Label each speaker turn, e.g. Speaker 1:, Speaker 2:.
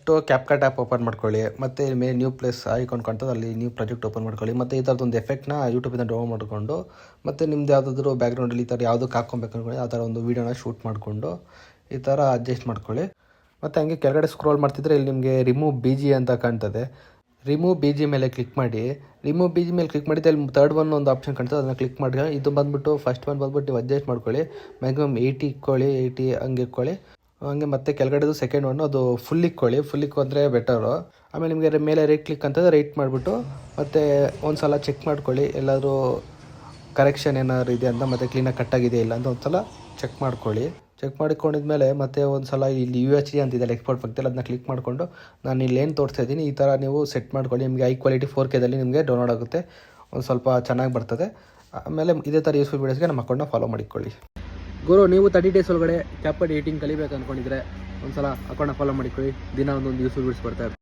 Speaker 1: First ಕ್ಯಾಪ್ಕಟ್ app open ಮಾಡ್ಕೊಳ್ಳಿ, ಮತ್ತು ಮೇಲೆ ನ್ಯೂ ಪ್ಲೇಸ್ ಐಕಾನ್ ಕಾಣ್ತದೆ, ಅಲ್ಲಿ ನ್ಯೂ ಪ್ರಾಜೆಕ್ಟ್ ಓಪನ್ ಮಾಡ್ಕೊಳ್ಳಿ. ಮತ್ತು ಈ ಥರದೊಂದು ಎಫೆಕ್ಟ್ನ ಯೂಟ್ಯೂಬಿಂದ ಡೌನ್ಲೋಡ್ ಮಾಡಿಕೊಂಡು, ಮತ್ತು ನಿಮ್ದು ಯಾವುದಾದ್ರೂ ಬ್ಯಾಕ್ಗ್ರೌಂಡಲ್ಲಿ ಈ ಥರ ಯಾವುದಕ್ಕೆ ಹಾಕ್ಕೊಬೇಕು ಅಂದ್ಕೊಳ್ಳಿ ಆ ಥರ ಒಂದು ವೀಡಿಯೋನ ಶೂಟ್ ಮಾಡಿಕೊಂಡು ಈ ಥರ ಅಡ್ಜಸ್ಟ್ ಮಾಡ್ಕೊಳ್ಳಿ. ಮತ್ತು ಹಂಗೆ ಕೆಳಗಡೆ ಸ್ಕ್ರೋಲ್ ಮಾಡ್ತಿದ್ರೆ ಇಲ್ಲಿ ನಿಮಗೆ ರಿಮೂವ್ ಬಿ ಜಿ ಅಂತ ಕಾಣ್ತದೆ. ರಿಮೂವ್ ಬಿ ಜಿ ಮೇಲೆ ಕ್ಲಿಕ್ ಮಾಡಿ. ರಿಮೂವ್ ಬಿ ಜಿ ಮೇಲೆ ಕ್ಲಿಕ್ ಮಾಡಿದ್ರೆ ಇಲ್ಲಿ ಥರ್ಡ್ ಒನ್ ಒಂದು ಆಪ್ಷನ್ ಕಾಣ್ತದೆ, ಅದನ್ನು ಕ್ಲಿಕ್ ಮಾಡಿ. ಇದು ಬಂದುಬಿಟ್ಟು ಫಸ್ಟ್ ಒನ್ ಬಂದುಬಿಟ್ಟು ನೀವು ಅಡ್ಜಸ್ಟ್ ಮಾಡ್ಕೊಳ್ಳಿ. ಮ್ಯಾಕ್ಸಿಮಮ್ 80 ಇಕ್ಕೊಳ್ಳಿ, 80 ಹಂಗೆ ಇಕ್ಕೊಳ್ಳಿ. ಹಂಗೆ ಮತ್ತೆ ಕೆಳಗಡೆದು ಸೆಕೆಂಡ್ ಒನ್ನು ಅದು ಫುಲ್ ಇಕ್ಕೊಳ್ಳಿ, ಫುಲ್ ಇಕ್ಕೊಂಡ್ರೆ ಬೆಟರು. ಆಮೇಲೆ ನಿಮಗೆ ಮೇಲೆ ರೈಟ್ ಕ್ಲಿಕ್ ಅಂತಂದರೆ ರೈಟ್ ಮಾಡಿಬಿಟ್ಟು ಮತ್ತು ಒಂದು ಸಲ ಚೆಕ್ ಮಾಡ್ಕೊಳ್ಳಿ ಎಲ್ಲಾದರೂ ಕರೆಕ್ಷನ್ ಏನಾದ್ರು ಇದೆ ಅಂತ, ಮತ್ತು ಕ್ಲೀನಾಗಿ ಕಟ್ಟಾಗಿದೆ ಇಲ್ಲ ಅಂತ ಒಂದು ಸಲ ಚೆಕ್ ಮಾಡ್ಕೊಳ್ಳಿ. ಚೆಕ್ ಮಾಡಿಕೊಂಡಿದ್ಮೇಲೆ ಮತ್ತೆ ಒಂದು ಸಲ ಇಲ್ಲಿ UHD ಅಂತಿದೆ ಎಕ್ಸ್ಪೋರ್ಟ್ ಪಕ್ಕದಲ್ಲಿ, ಅದನ್ನ ಕ್ಲಿಕ್ ಮಾಡಿಕೊಂಡು ನಾನು ಇಲ್ಲಿ ಏನು ತೋರಿಸ್ತಾ ಇದ್ದೀನಿ ಈ ಥರ ನೀವು ಸೆಟ್ ಮಾಡ್ಕೊಳ್ಳಿ. ನಿಮಗೆ ಹೈ ಕ್ವಾಲಿಟಿ 4Kದಲ್ಲಿ ನಿಮಗೆ ಡೌನ್ಲೋಡ್ ಆಗುತ್ತೆ, ಒಂದು ಸ್ವಲ್ಪ ಚೆನ್ನಾಗಿ ಬರ್ತದೆ. ಆಮೇಲೆ ಇದೇ ಥರ ಯೂಸ್ಫುಲ್ ವೀಡಿಯೋಸ್ಗೆ ನಮ್ಮ ಅಕೌಂಟ್ನ ಫಾಲೋ ಮಾಡಿಕೊಳ್ಳಿ. ಗುರು, ನೀವು 30 ಡೇಸ್ ಒಳಗಡೆ ಕ್ಯಾಪ್ಕಟ್ ಎಡಿಟಿಂಗ್ ಕಲಿಬೇಕು ಅಂದ್ಕೊಂಡಿದ್ರೆ ಒಂದು ಸಲ ಅಕೌಂಟ್ನ ಫಾಲೋ ಮಾಡಿಕೊಳ್ಳಿ. ದಿನ ಒಂದೊಂದು ಯೂಸ್ಫುಲ್ ವೀಡಿಯೋಸ್ ಬರ್ತಾ ಇರುತ್ತೆ.